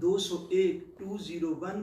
201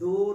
2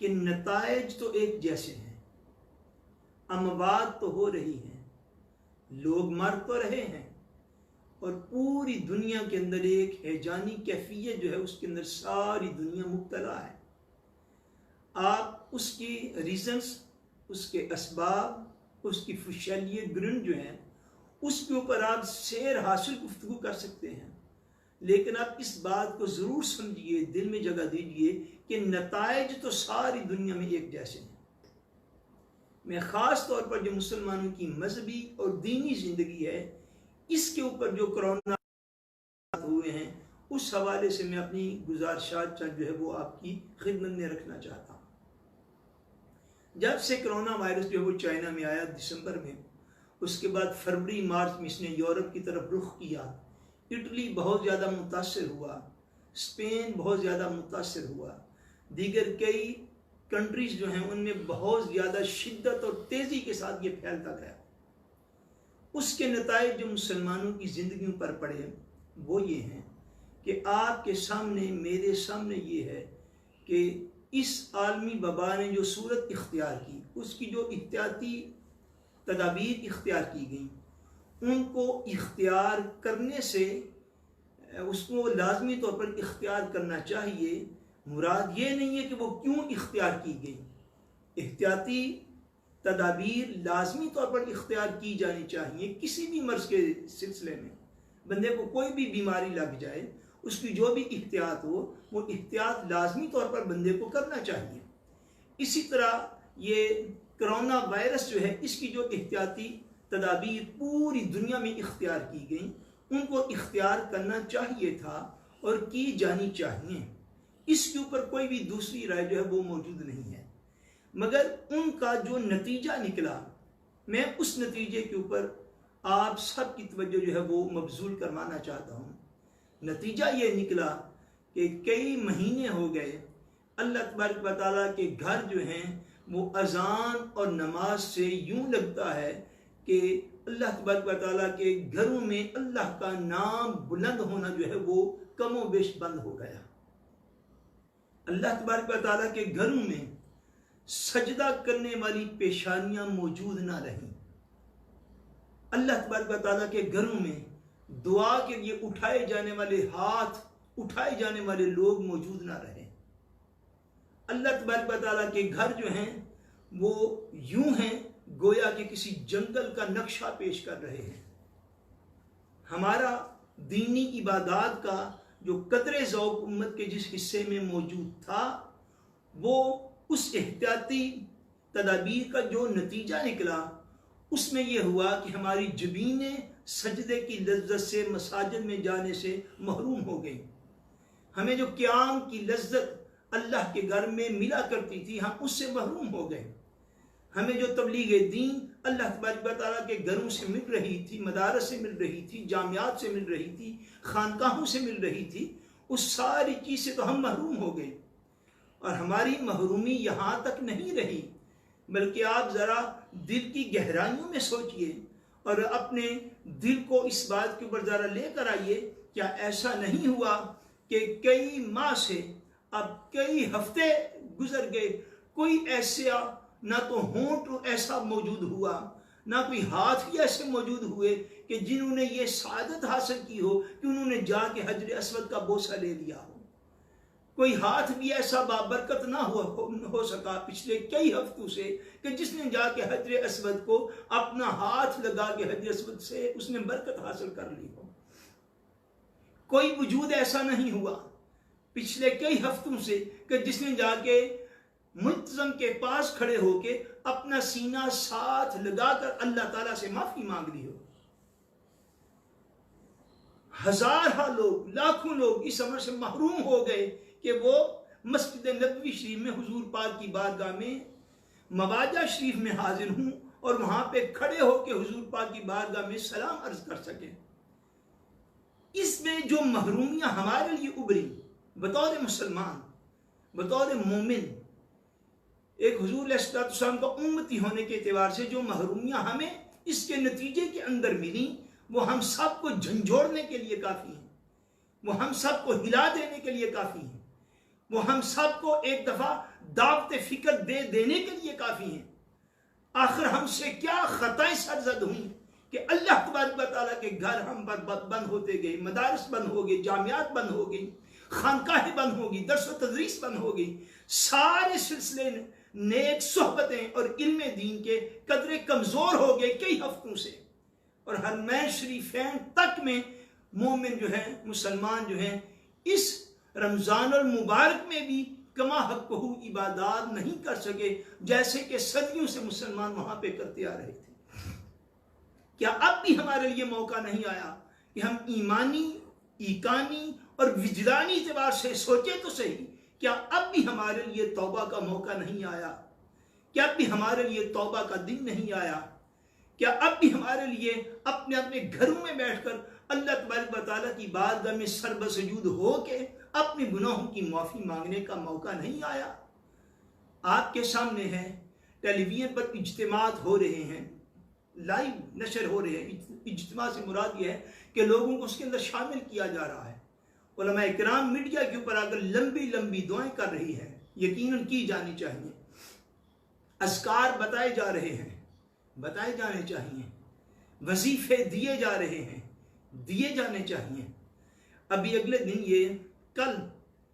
کہ نتائج تو ایک جیسے ہیں، اموات تو ہو رہی ہیں، لوگ مر تو رہے ہیں، اور پوری دنیا کے اندر ایک ہیجانی کیفیت جو ہے اس کے اندر ساری دنیا مبتلا ہے۔ آپ اس کی ریزنز، اس کے اسباب، اس کی فشلیت گرن جو ہیں اس کے اوپر آپ سیر حاصل گفتگو کر سکتے ہیں، لیکن آپ اس بات کو ضرور سمجھیے، دل میں جگہ دیجئے کہ نتائج تو ساری دنیا میں ایک جیسے ہیں۔ میں خاص طور پر جو مسلمانوں کی مذہبی اور دینی زندگی ہے اس کے اوپر جو کرونا ہوئے ہیں اس حوالے سے میں اپنی گزارشات جو ہے وہ آپ کی خدمت میں رکھنا چاہتا ہوں۔ جب سے کرونا وائرس جو ہے وہ چائنا میں آیا دسمبر میں، اس کے بعد فروری مارچ میں اس نے یورپ کی طرف رخ کیا، اٹلی بہت زیادہ متاثر ہوا، اسپین بہت زیادہ متاثر ہوا، دیگر کئی کنٹریز جو ہیں ان میں بہت زیادہ شدت اور تیزی کے ساتھ یہ پھیلتا گیا۔ اس کے نتائج جو مسلمانوں کی زندگیوں پر پڑے وہ یہ ہیں کہ آپ کے سامنے، میرے سامنے یہ ہے کہ اس عالمی وبا نے جو صورت اختیار کی، اس کی جو احتیاطی تدابیر اختیار کی گئیں، ان کو اختیار کرنے سے اس کو لازمی طور پر اختیار کرنا چاہیے۔ مراد یہ نہیں ہے کہ وہ کیوں اختیار کی گئی، احتیاطی تدابیر لازمی طور پر اختیار کی جانی چاہیے۔ کسی بھی مرض کے سلسلے میں بندے کو کوئی بھی بیماری لگ جائے، اس کی جو بھی احتیاط ہو وہ احتیاط لازمی طور پر بندے کو کرنا چاہیے۔ اسی طرح یہ کرونا وائرس جو ہے اس کی جو احتیاطی تدابیر پوری دنیا میں اختیار کی گئیں ان کو اختیار کرنا چاہیے تھا اور کی جانی چاہیے، اس کے اوپر کوئی بھی دوسری رائے جو ہے وہ موجود نہیں ہے۔ مگر ان کا جو نتیجہ نکلا، میں اس نتیجے کے اوپر آپ سب کی توجہ جو ہے وہ مبذول کروانا چاہتا ہوں۔ نتیجہ یہ نکلا کہ کئی مہینے ہو گئے اللہ تبارک و تعالیٰ کے گھر جو ہیں وہ اذان اور نماز سے یوں لگتا ہے کہ اللہ تبارک و تعالیٰ کے گھروں میں اللہ کا نام بلند ہونا جو ہے وہ کم و بیش بند ہو گیا۔ اللہ تبارک و تعالیٰ کے گھروں میں سجدہ کرنے والی پیشانیاں موجود نہ رہیں، اللہ تبارک و تعالیٰ کے گھروں میں دعا کے لیے اٹھائے جانے والے ہاتھ، اٹھائے جانے والے لوگ موجود نہ رہے۔ اللہ تبارک و تعالیٰ کے گھر جو ہیں وہ یوں ہیں گویا کہ کسی جنگل کا نقشہ پیش کر رہے ہیں۔ ہمارا دینی عبادات کا جو قدر ذوق امت کے جس حصے میں موجود تھا وہ اس احتیاطی تدابیر کا جو نتیجہ نکلا اس میں یہ ہوا کہ ہماری جبینیں سجدے کی لذت سے مساجد میں جانے سے محروم ہو گئیں۔ ہمیں جو قیام کی لذت اللہ کے گھر میں ملا کرتی تھی ہم اس سے محروم ہو گئے۔ ہمیں جو تبلیغ دین اللہ تبارک و تعالیٰ کے گھروں سے مل رہی تھی، مدارس سے مل رہی تھی، جامعات سے مل رہی تھی، خانقاہوں سے مل رہی تھی، اس ساری چیز سے تو ہم محروم ہو گئے۔ اور ہماری محرومی یہاں تک نہیں رہی، بلکہ آپ ذرا دل کی گہرائیوں میں سوچئے اور اپنے دل کو اس بات کے اوپر ذرا لے کر آئیے، کیا ایسا نہیں ہوا کہ کئی ماہ سے اب کئی ہفتے گزر گئے، کوئی ایسا نہ تو ہونٹ ایسا موجود ہوا، نہ کوئی ہاتھ بھی ایسے موجود ہوئے کہ جنہوں نے یہ سعادت حاصل کی ہو کہ انہوں نے جا کے حجر اسود کا بوسہ لے لیا ہو۔ کوئی ہاتھ بھی ایسا بابرکت نہ ہو سکا پچھلے کئی ہفتوں سے کہ جس نے جا کے حجر اسود کو اپنا ہاتھ لگا کے حجر اسود سے اس نے برکت حاصل کر لی ہو۔ کوئی وجود ایسا نہیں ہوا پچھلے کئی ہفتوں سے کہ جس نے جا کے منتظم کے پاس کھڑے ہو کے اپنا سینہ ساتھ لگا کر اللہ تعالیٰ سے معافی مانگ لی ہو۔ ہزارہ لوگ، لاکھوں لوگ اس عمر سے محروم ہو گئے کہ وہ مسجد نبوی شریف میں حضور پاک کی بارگاہ میں مواجہ شریف میں حاضر ہوں اور وہاں پہ کھڑے ہو کے حضور پاک کی بارگاہ میں سلام عرض کر سکیں۔ اس میں جو محرومیاں ہمارے لیے ابری بطور مسلمان، بطور مومن، ایک حضور علیہ السلام کا امتی ہونے کے اعتبار سے جو محرومیاں ہمیں اس کے نتیجے کے اندر ملی وہ ہم سب کو جھنجھوڑنے کے لیے کافی ہیں، وہ ہم سب کو ہلا دینے کے لیے کافی ہیں، وہ ہم سب کو ایک دفعہ دعوت فکر دینے کے لیے کافی ہیں۔ آخر ہم سے کیا خطائیں سرزد ہوئیں کہ اللہ تبارک و تعالیٰ کے گھر ہم پر بند ہوتے گئے، مدارس بند ہو گئے، جامعات بند ہو گئی، خانقاہیں بند ہو گئی، درس و تدریس بند ہو گئی، سارے سلسلے نیک صحبتیں اور علم دین کے قدرے کمزور ہو گئے کئی ہفتوں سے، اور حرمین شریفین تک میں مومن جو ہیں، مسلمان جو ہیں، اس رمضان المبارک میں بھی کما حقہ عبادات نہیں کر سکے جیسے کہ صدیوں سے مسلمان وہاں پہ کرتے آ رہے تھے۔ کیا اب بھی ہمارے لیے موقع نہیں آیا کہ ہم ایمانی، ایقانی اور وجدانی اعتبار سے سوچیں تو صحیح، کیا اب بھی ہمارے لیے توبہ کا موقع نہیں آیا؟ کیا اب بھی ہمارے لیے توبہ کا دن نہیں آیا؟ کیا اب بھی ہمارے لیے اپنے اپنے گھروں میں بیٹھ کر اللہ تبارک و تعالیٰ کی بارگاہ میں سر بسجود ہو کے اپنے گناہوں کی معافی مانگنے کا موقع نہیں آیا؟ آپ کے سامنے ہے، ٹیلی ویژن پر اجتماعات ہو رہے ہیں، لائیو نشر ہو رہے ہیں۔ اجتماع سے مراد یہ ہے کہ لوگوں کو اس کے اندر شامل کیا جا رہا ہے۔ علماء کرام میڈیا کے اوپر آ کر لمبی لمبی دعائیں کر رہی ہیں، یقیناً کی جانی چاہیے۔ اذکار بتائے جا رہے ہیں، بتائے جانے چاہیے۔ وظیفے دیے جا رہے ہیں، دیے جانے چاہیے۔ ابھی اگلے دن، یہ کل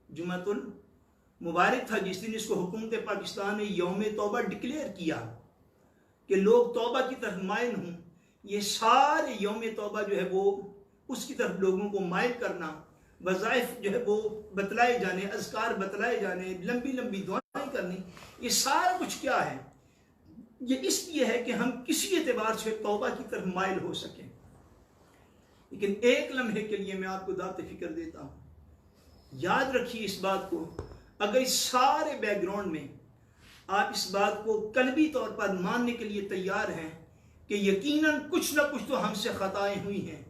جمعۃ المبارک تھا، جس دن اس کو حکومت پاکستان نے یوم توبہ ڈکلیئر کیا کہ لوگ توبہ کی طرف مائل ہوں۔ یہ سارے یوم توبہ جو ہے وہ اس کی طرف لوگوں کو مائل کرنا، وظائف جو ہے وہ بتلائے جانے، اذکار بتلائے جانے، لمبی لمبی دعائیں کرنی، یہ سارا کچھ کیا ہے؟ یہ اس لیے ہے کہ ہم کسی اعتبار سے توبہ کی طرف مائل ہو سکیں۔ لیکن ایک لمحے کے لیے میں آپ کو دعوت فکر دیتا ہوں، یاد رکھیے اس بات کو، اگر اس سارے بیک گراؤنڈ میں آپ اس بات کو قلبی طور پر ماننے کے لیے تیار ہیں کہ یقیناً کچھ نہ کچھ تو ہم سے خطائیں ہوئی ہیں،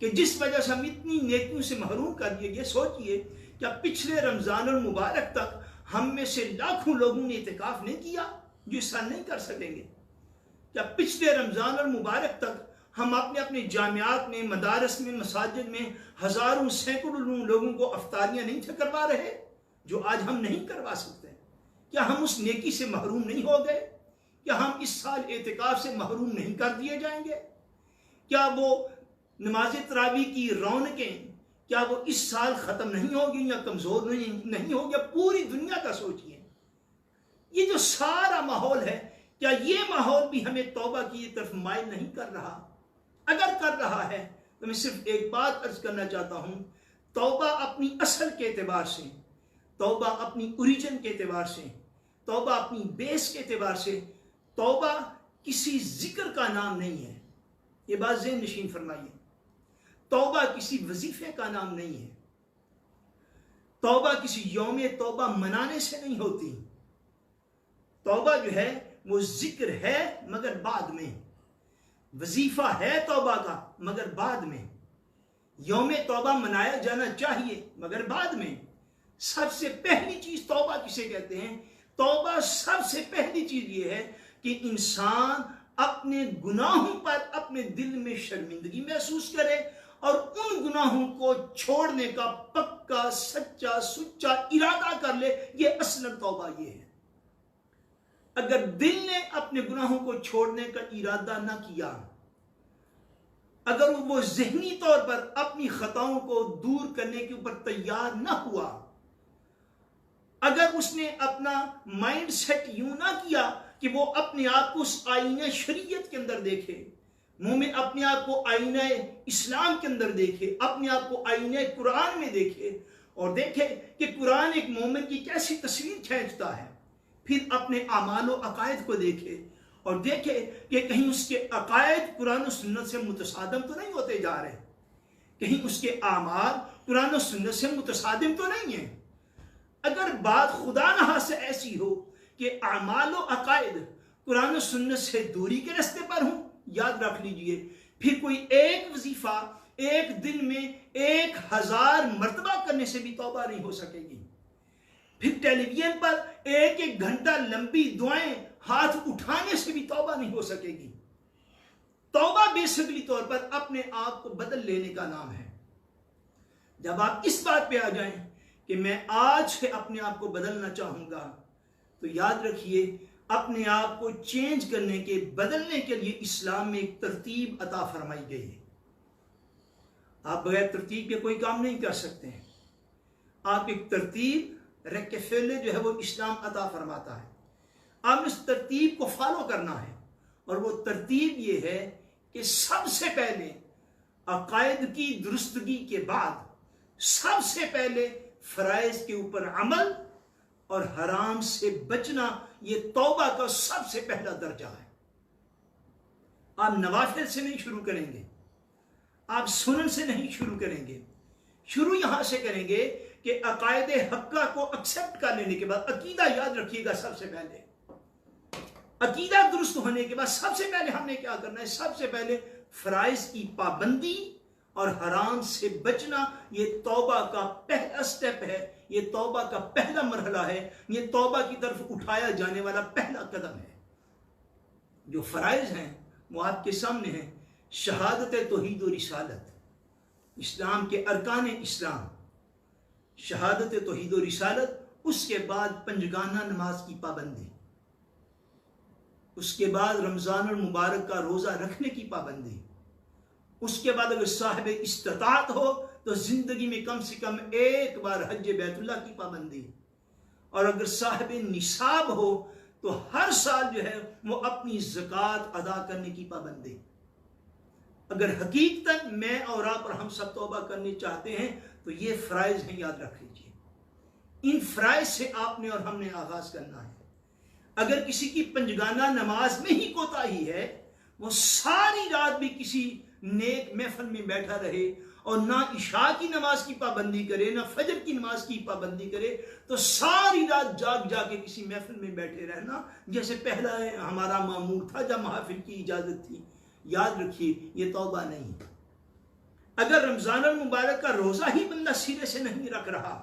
کہ جس وجہ سے ہم اتنی نیکیوں سے محروم کر دیے گئے۔ سوچئے کیا پچھلے رمضان المبارک تک ہم میں سے لاکھوں لوگوں نے اعتکاف نہیں کیا جو اس سال نہیں کر سکیں گے؟ کیا پچھلے رمضان المبارک تک ہم اپنے اپنے جامعات میں، مدارس میں، مساجد میں ہزاروں سینکڑوں لوگوں کو افطاریاں نہیں تھے کروا رہے جو آج ہم نہیں کروا سکتے؟ کیا ہم اس نیکی سے محروم نہیں ہو گئے؟ کیا ہم اس سال اعتکاف سے محروم نہیں کر دیے جائیں گے؟ کیا وہ نماز تراویح کی رونقیں کیا وہ اس سال ختم نہیں ہوگی یا کمزور نہیں ہوگی؟ پوری دنیا کا سوچئے، یہ جو سارا ماحول ہے، کیا یہ ماحول بھی ہمیں توبہ کی طرف مائل نہیں کر رہا؟ اگر کر رہا ہے تو میں صرف ایک بات عرض کرنا چاہتا ہوں، توبہ اپنی اصل کے اعتبار سے، توبہ اپنی اوریجن کے اعتبار سے، توبہ اپنی بیس کے اعتبار سے، توبہ کسی ذکر کا نام نہیں ہے۔ یہ بات ذہن نشین فرمائیے، توبہ کسی وظیفے کا نام نہیں ہے، توبہ کسی یوم توبہ منانے سے نہیں ہوتی۔ توبہ جو ہے وہ ذکر ہے مگر بعد میں، وظیفہ ہے توبہ کا مگر بعد میں، یوم توبہ منایا جانا چاہیے مگر بعد میں۔ سب سے پہلی چیز توبہ کسے کہتے ہیں؟ توبہ سب سے پہلی چیز یہ ہے کہ انسان اپنے گناہوں پر اپنے دل میں شرمندگی محسوس کرے اور ان گناہوں کو چھوڑنے کا پکا سچا سچا ارادہ کر لے۔ یہ اصل توبہ یہ ہے۔ اگر دل نے اپنے گناہوں کو چھوڑنے کا ارادہ نہ کیا، اگر وہ ذہنی طور پر اپنی خطاؤں کو دور کرنے کے اوپر تیار نہ ہوا، اگر اس نے اپنا مائنڈ سیٹ یوں نہ کیا کہ وہ اپنے آپ کو اس آئینہ شریعت کے اندر دیکھے، مومن اپنے آپ کو آئینہ اسلام کے اندر دیکھے، اپنے آپ کو آئینہ قرآن میں دیکھے اور دیکھے کہ قرآن ایک مومن کی کیسی تصویر کھینچتا ہے، پھر اپنے اعمال و عقائد کو دیکھے اور دیکھے کہ کہیں اس کے عقائد قرآن و سنت سے متصادم تو نہیں ہوتے جا رہے، کہیں اس کے اعمال قرآن و سنت سے متصادم تو نہیں ہیں۔ اگر بات خدا نہ سے ایسی ہو کہ اعمال و عقائد قرآن و سنت سے دوری کے راستے پر ہوں، یاد رکھ لیجئے پھر کوئی ایک وظیفہ ایک دن میں 1000 مرتبہ کرنے سے بھی توبہ نہیں ہو سکے گی۔ پھر ٹیلی ویژن پر ایک گھنٹہ لمبی دعائیں ہاتھ اٹھانے سے بھی توبہ نہیں ہو سکے گی۔ توبہ بیسکلی طور پر اپنے آپ کو بدل لینے کا نام ہے۔ جب آپ اس بات پہ آ جائیں کہ میں آج سے اپنے آپ کو بدلنا چاہوں گا، تو یاد رکھیے اپنے آپ کو چینج کرنے کے، بدلنے کے لیے اسلام میں ایک ترتیب عطا فرمائی گئی ہے۔ آپ بغیر ترتیب کے کوئی کام نہیں کر سکتے ہیں۔ آپ ایک ترتیب ریکفیلے جو ہے وہ اسلام عطا فرماتا ہے، آپ اس ترتیب کو فالو کرنا ہے، اور وہ ترتیب یہ ہے کہ سب سے پہلے عقائد کی درستگی کے بعد سب سے پہلے فرائض کے اوپر عمل اور حرام سے بچنا، یہ توبہ کا سب سے پہلا درجہ ہے۔ آپ نوافل سے نہیں شروع کریں گے، آپ سنن سے نہیں شروع کریں گے، شروع یہاں سے کریں گے کہ عقائد حقہ کو ایکسپٹ کر لینے کے بعد، عقیدہ یاد رکھیے گا سب سے پہلے، عقیدہ درست ہونے کے بعد سب سے پہلے ہم نے کیا کرنا ہے؟ سب سے پہلے فرائض کی پابندی اور حرام سے بچنا، یہ توبہ کا پہلا سٹیپ ہے، یہ توبہ کا پہلا مرحلہ ہے، یہ توبہ کی طرف اٹھایا جانے والا پہلا قدم ہے۔ جو فرائض ہیں وہ آپ کے سامنے ہیں، شہادت توحید و رسالت، اسلام کے ارکان اسلام، شہادت توحید و رسالت، اس کے بعد پنجگانہ نماز کی پابندی، اس کے بعد رمضان المبارک کا روزہ رکھنے کی پابندی، اس کے بعد اگر صاحب استطاعت ہو تو زندگی میں کم سے کم ایک بار حج بیت اللہ کی پابندی، اور اگر صاحب نصاب ہو تو ہر سال جو ہے وہ اپنی زکوٰۃ ادا کرنے کی پابندی۔ اگر حقیقتاً میں اور آپ اور ہم سب توبہ کرنے چاہتے ہیں تو یہ فرائض ہیں، یاد رکھ لیجیے۔ ان فرائض سے آپ نے اور ہم نے آغاز کرنا ہے۔ اگر کسی کی پنجگانہ نماز میں ہی کوتاہی ہے، وہ ساری رات بھی کسی نیک محفل میں بیٹھا رہے اور نہ عشاء کی نماز کی پابندی کرے، نہ فجر کی نماز کی پابندی کرے، تو ساری رات جاگ جا کے کسی محفل میں بیٹھے رہنا جیسے پہلا ہمارا معمول تھا جب محافل کی اجازت تھی، یاد رکھیے یہ توبہ نہیں۔ اگر رمضان المبارک کا روزہ ہی بندہ سرے سے نہیں رکھ رہا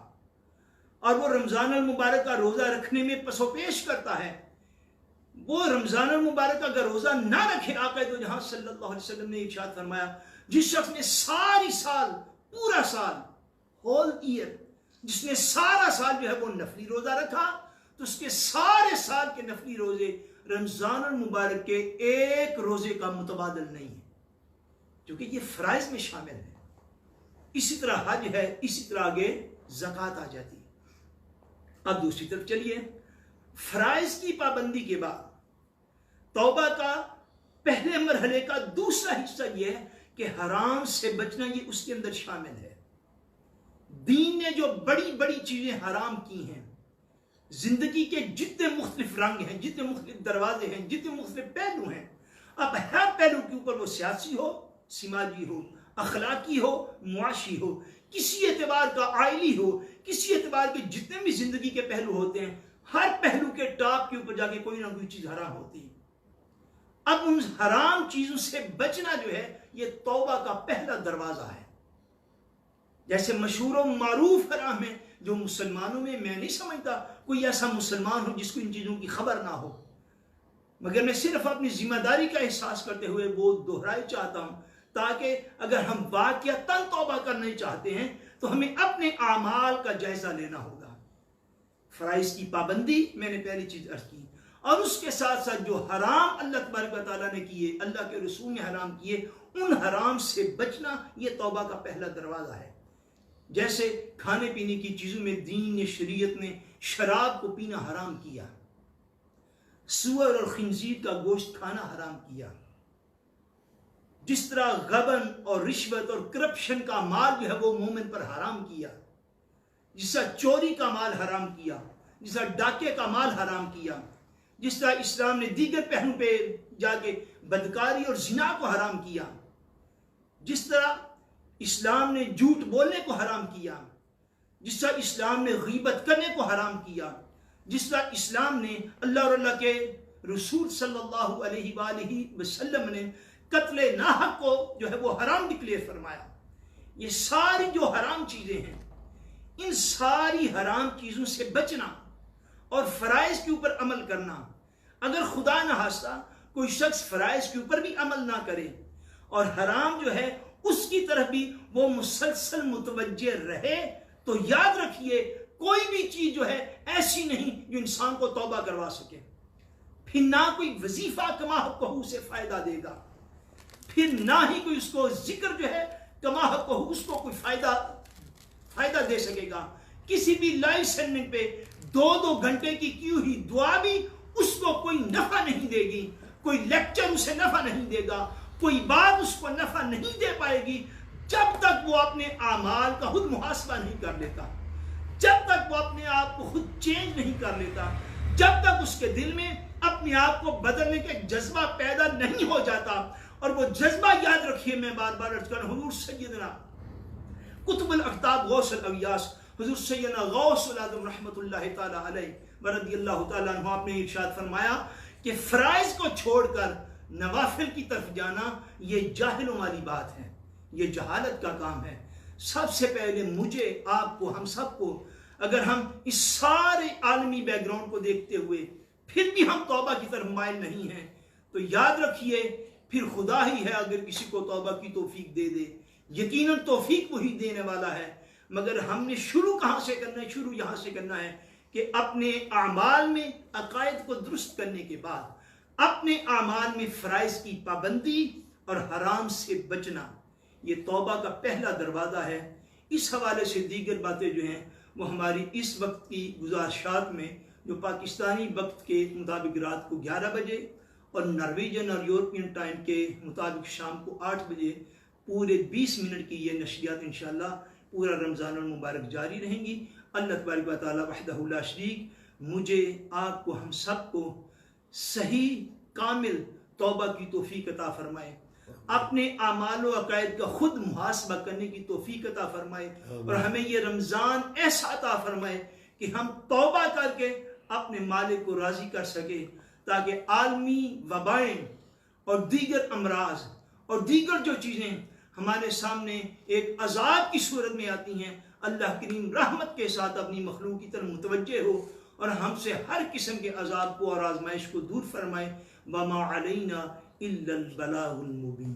اور وہ رمضان المبارک کا روزہ رکھنے میں پس و پیش کرتا ہے، وہ رمضان المبارک کا اگر روزہ نہ رکھے، آقا دو جہاں صلی اللہ علیہ وسلم نے ارشاد فرمایا جس شخص نے ساری سال، پورا سال، ہول ایئر، جس نے سارا سال جو ہے وہ نفلی روزہ رکھا تو اس کے سارے سال کے نفلی روزے رمضان المبارک کے ایک روزے کا متبادل نہیں ہے، کیونکہ یہ فرائض میں شامل ہے۔ اسی طرح حج ہے، اسی طرح آگے زکوٰۃ آ جاتی ہے۔ اب دوسری طرف چلیے، فرائض کی پابندی کے بعد توبہ کا پہلے مرحلے کا دوسرا حصہ یہ ہے کہ حرام سے بچنا، یہ اس کے اندر شامل ہے۔ دین نے جو بڑی بڑی چیزیں حرام کی ہیں، زندگی کے جتنے مختلف رنگ ہیں، جتنے مختلف دروازے ہیں، جتنے مختلف پہلو ہیں، اب ہر پہلو کے اوپر وہ سیاسی ہو، سماجی ہو، اخلاقی ہو، معاشی ہو، کسی اعتبار کا عائلی ہو، کسی اعتبار کے جتنے بھی زندگی کے پہلو ہوتے ہیں، ہر پہلو کے ٹاپ کے اوپر جا کے کوئی نہ کوئی چیز حرام ہوتی ہے۔ اب ان حرام چیزوں سے بچنا جو ہے یہ توبہ کا پہلا دروازہ ہے۔ جیسے مشہور و معروف حرام ہے جو مسلمانوں میں نہیں سمجھتا کوئی ایسا مسلمان ہو جس کو ان چیزوں کی خبر نہ ہو، مگر میں صرف اپنی ذمہ داری کا احساس کرتے ہوئے وہ دہرائی چاہتا ہوں تاکہ اگر ہم واقعتاً توبہ کرنے چاہتے ہیں تو ہمیں اپنے اعمال کا جائزہ لینا ہوگا۔ فرائض کی پابندی میں نے پہلی چیز عرض کی، اور اس کے ساتھ ساتھ جو حرام اللہ تبارک و تعالیٰ نے کیے، اللہ کے رسول نے حرام کیے، ان حرام سے بچنا یہ توبہ کا پہلا دروازہ ہے۔ جیسے کھانے پینے کی چیزوں میں دین نے، شریعت نے شراب کو پینا حرام کیا، سور اور خنزیر کا گوشت کھانا حرام کیا، جس طرح غبن اور رشوت اور کرپشن کا مال جو ہے وہ مومن پر حرام کیا، جس طرح چوری کا مال حرام کیا، جس طرح ڈاکے کا مال حرام کیا، جس طرح اسلام نے دیگر پہلو پہ جا کے بدکاری اور زنا کو حرام کیا، جس طرح اسلام نے جھوٹ بولنے کو حرام کیا، جس طرح اسلام نے غیبت کرنے کو حرام کیا، جس طرح اسلام نے اللہ اور اللہ کے رسول صلی اللہ علیہ وآلہ وسلم نے قتل ناحق کو جو ہے وہ حرام ڈکلیئر فرمایا۔ یہ ساری جو حرام چیزیں ہیں، ان ساری حرام چیزوں سے بچنا اور فرائض کے اوپر عمل کرنا، اگر خدا نہ خواستہ کوئی شخص فرائض کے اوپر بھی عمل نہ کرے اور حرام جو ہے اس کی طرف بھی وہ مسلسل متوجہ رہے، تو یاد رکھیے کوئی بھی چیز جو ہے ایسی نہیں جو انسان کو توبہ کروا سکے. پھر نہ کوئی وظیفہ کما حقہ سے فائدہ دے گا، پھر نہ ہی کوئی اس کو ذکر جو ہے کما حقہ اس کو کوئی فائدہ دے سکے گا. کسی بھی لائیو سینڈنگ پہ 2 گھنٹے کی کی ہوئی دعا بھی اس کو کوئی نفع نہیں دے گی، کوئی لیکچر اسے نفع نہیں دے گا، کوئی بات اس کو نفع نہیں دے پائے گی جب تک وہ اپنے اعمال کا خود محاسبہ نہیں کر لیتا، جب تک وہ اپنے آپ کو خود چینج نہیں کر لیتا، جب تک اس کے دل میں اپنے آپ کو بدلنے کا ایک جذبہ پیدا نہیں ہو جاتا. اور وہ جذبہ یاد رکھیے، میں بار بار عرض کروں، حضور سیدنا قطب الاقطاب غوث الاغیاث حضور سیدنا غوث العظم رحمت اللہ تعالی علیہ رضی اللہ تعالیٰ عنہ، آپ نے ارشاد فرمایا کہ فرائض کو چھوڑ کر نوافل کی طرف جانا یہ جاہلوں والی بات ہے، یہ جہالت کا کام ہے. سب سے پہلے مجھے، آپ کو، ہم سب کو، اگر ہم اس سارے عالمی بیک گراؤنڈ کو دیکھتے ہوئے پھر بھی ہم توبہ کی طرف مائل نہیں ہیں تو یاد رکھیے پھر خدا ہی ہے اگر کسی کو توبہ کی توفیق دے دے. یقیناً توفیق وہی دینے والا ہے، مگر ہم نے شروع کہاں سے کرنا ہے؟ شروع یہاں سے کرنا ہے کہ اپنے اعمال میں عقائد کو درست کرنے کے بعد اپنے اعمال میں فرائض کی پابندی اور حرام سے بچنا، یہ توبہ کا پہلا دروازہ ہے. اس حوالے سے دیگر باتیں جو ہیں وہ ہماری اس وقت کی گزارشات میں، جو پاکستانی وقت کے مطابق رات کو 11 بجے اور نارویجن اور یورپین ٹائم کے مطابق شام کو 8 بجے پورے 20 منٹ کی یہ نشریات انشاءاللہ پورا رمضان المبارک جاری رہیں گی. اللہ تبارک و تعالی وحدہ لا شریک مجھے، آپ کو، ہم سب کو صحیح کامل توبہ کی توفیق عطا فرمائے، اپنے اعمال و عقائد کا خود محاسبہ کرنے کی توفیق عطا فرمائے، اور ہمیں یہ رمضان ایسا عطا فرمائے کہ ہم توبہ کر کے اپنے مالک کو راضی کر سکے، تاکہ عالمی وبائیں اور دیگر امراض اور دیگر جو چیزیں ہمارے سامنے ایک عذاب کی صورت میں آتی ہیں، اللہ کریم رحمت کے ساتھ اپنی مخلوق کی طرف متوجہ ہو اور ہم سے ہر قسم کے عذاب کو اور آزمائش کو دور فرمائے. وما علینا الا البلاغ المبین.